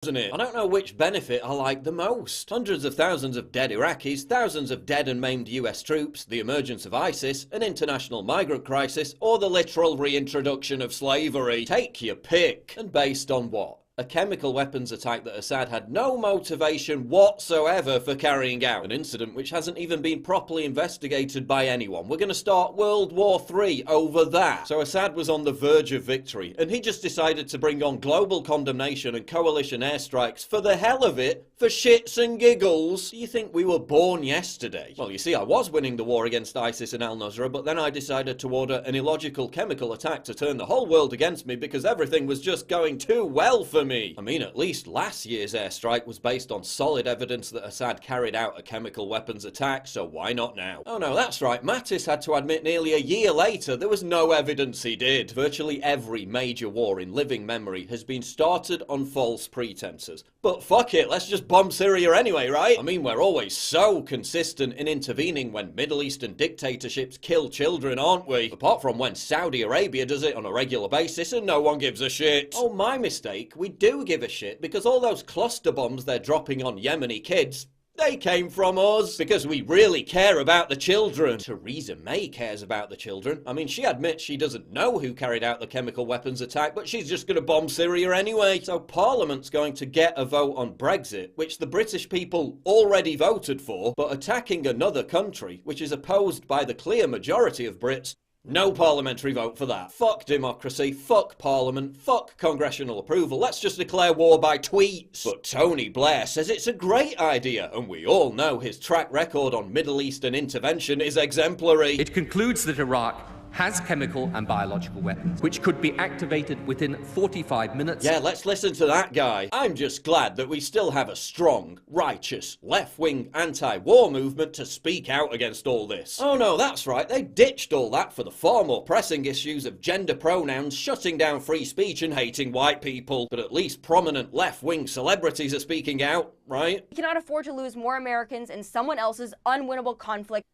isn't it? I don't know which benefit I like the most. Hundreds of thousands of dead Iraqis, thousands of dead and maimed US troops, the emergence of ISIS, an international migrant crisis, or the literal reintroduction of slavery. Take your pick. And based on what? A chemical weapons attack that Assad had no motivation whatsoever for carrying out. An incident which hasn't even been properly investigated by anyone. We're going to start World War III over that. So Assad was on the verge of victory, and he just decided to bring on global condemnation and coalition airstrikes for the hell of it, for shits and giggles. Do you think we were born yesterday? Well, you see, I was winning the war against ISIS and al-Nusra, but then I decided to order an illogical chemical attack to turn the whole world against me because everything was just going too well for me. I mean, at least last year's airstrike was based on solid evidence that Assad carried out a chemical weapons attack, so why not now? Oh no, that's right, Mattis had to admit nearly a year later there was no evidence he did. Virtually every major war in living memory has been started on false pretenses. But fuck it, let's just bomb Syria anyway, right? I mean, we're always so consistent in intervening when Middle Eastern dictatorships kill children, aren't we? Apart from when Saudi Arabia does it on a regular basis and no one gives a shit. Oh, my mistake, we do give a shit because all those cluster bombs they're dropping on Yemeni kids, they came from us because we really care about the children. Theresa May cares about the children. I mean, she admits she doesn't know who carried out the chemical weapons attack, but she's just going to bomb Syria anyway. So Parliament's going to get a vote on Brexit, which the British people already voted for, but attacking another country, which is opposed by the clear majority of Brits. No parliamentary vote for that. Fuck democracy, fuck parliament, fuck congressional approval. Let's just declare war by tweets. But Tony Blair says it's a great idea, and we all know his track record on Middle Eastern intervention is exemplary. It concludes that Iraq has chemical and biological weapons, which could be activated within 45 minutes. Yeah, let's listen to that guy. I'm just glad that we still have a strong, righteous, left-wing anti-war movement to speak out against all this. Oh no, that's right, they ditched all that for the far more pressing issues of gender pronouns, shutting down free speech and hating white people. But at least prominent left-wing celebrities are speaking out, right? We cannot afford to lose more Americans in someone else's unwinnable conflict.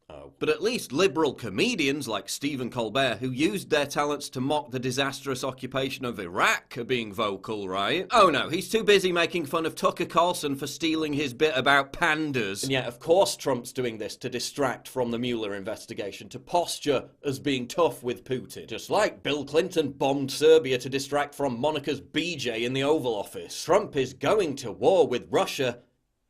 Oh. But at least liberal comedians like Stephen Colbert, who used their talents to mock the disastrous occupation of Iraq, are being vocal, right? Oh no, he's too busy making fun of Tucker Carlson for stealing his bit about pandas. And yet, of course, Trump's doing this to distract from the Mueller investigation, to posture as being tough with Putin. Just like Bill Clinton bombed Serbia to distract from Monica's BJ in the Oval Office. Trump is going to war with Russia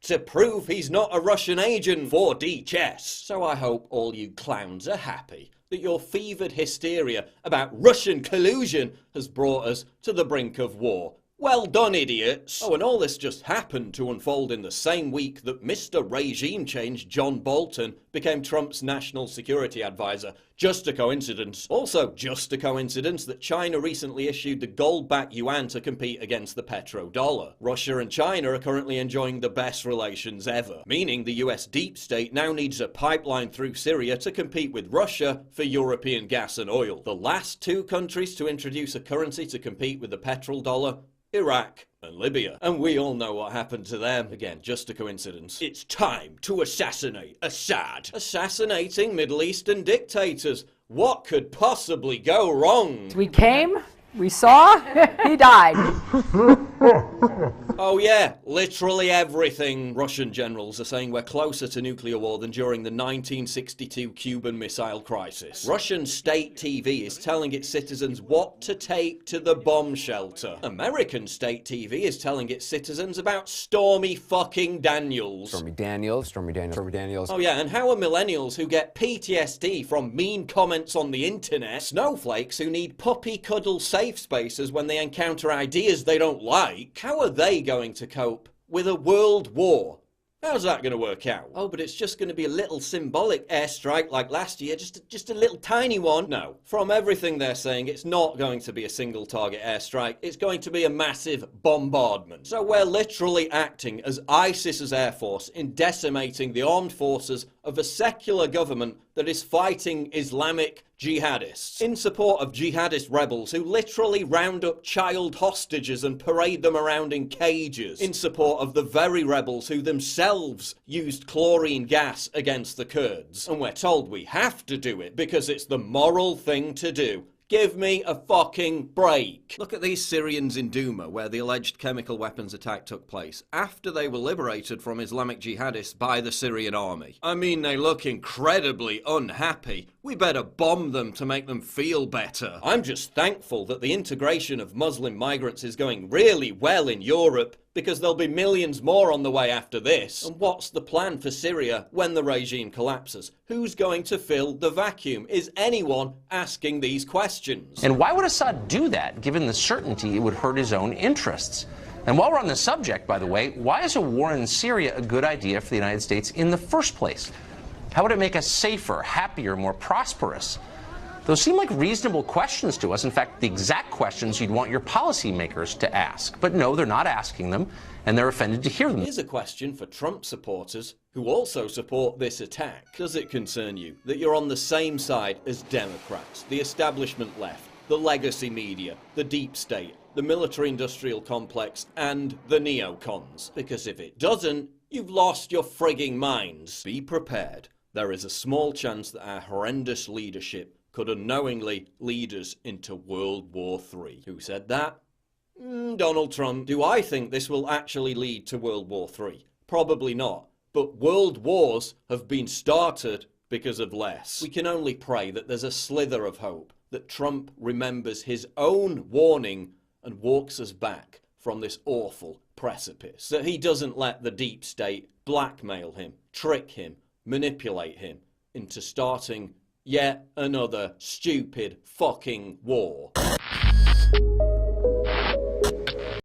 to prove he's not a Russian agent for chess. So I hope all you clowns are happy that your fevered hysteria about Russian collusion has brought us to the brink of war. Well done, idiots. Oh, and all this just happened to unfold in the same week that Mr. Regime Change John Bolton became Trump's national security advisor. Just a coincidence. Also, just a coincidence that China recently issued the gold-backed yuan to compete against the petrodollar. Russia and China are currently enjoying the best relations ever, meaning the US deep state now needs a pipeline through Syria to compete with Russia for European gas and oil. The last two countries to introduce a currency to compete with the petrodollar: Iraq and Libya. And we all know what happened to them. Again, just a coincidence. It's time to assassinate Assad. Assassinating Middle Eastern dictators. What could possibly go wrong? We came, we saw, he died. Oh yeah, literally everything. Russian generals are saying we're closer to nuclear war than during the 1962 Cuban Missile Crisis. Russian state TV is telling its citizens what to take to the bomb shelter. American state TV is telling its citizens about Stormy fucking Daniels. Stormy Daniels, Stormy Daniels, Stormy Daniels. Oh yeah, and how are millennials who get PTSD from mean comments on the internet, snowflakes who need puppy cuddle safe spaces when they encounter ideas they don't like, how are they going to cope with a world war? How's that going to work out? Oh, but it's just going to be a little symbolic airstrike like last year, just a little tiny one. No, from everything they're saying, it's not going to be a single target airstrike. It's going to be a massive bombardment. So we're literally acting as ISIS's air force in decimating the armed forces of a secular government that is fighting Islamic jihadists, in support of jihadist rebels who literally round up child hostages and parade them around in cages, in support of the very rebels who themselves used chlorine gas against the Kurds. And we're told we have to do it because it's the moral thing to do. Give me a fucking break. Look at these Syrians in Douma, where the alleged chemical weapons attack took place, after they were liberated from Islamic jihadists by the Syrian army. I mean, they look incredibly unhappy. We better bomb them to make them feel better. I'm just thankful that the integration of Muslim migrants is going really well in Europe, because there'll be millions more on the way after this. And what's the plan for Syria when the regime collapses? Who's going to fill the vacuum? Is anyone asking these questions? And why would Assad do that, given the certainty it would hurt his own interests? And while we're on the subject, by the way, why is a war in Syria a good idea for the United States in the first place? How would it make us safer, happier, more prosperous? Those seem like reasonable questions to us. In fact, the exact questions you'd want your policymakers to ask. But no, they're not asking them, and they're offended to hear them. Here's a question for Trump supporters who also support this attack. Does it concern you that you're on the same side as Democrats, the establishment left, the legacy media, the deep state, the military-industrial complex, and the neocons? Because if it doesn't, you've lost your frigging minds. Be prepared. There is a small chance that our horrendous leadership could unknowingly lead us into World War III. Who said that? Donald Trump. Do I think this will actually lead to World War III? Probably not. But world wars have been started because of less. We can only pray that there's a slither of hope, that Trump remembers his own warning and walks us back from this awful precipice. That he doesn't let the deep state blackmail him, trick him, manipulate him into starting yet another stupid fucking war.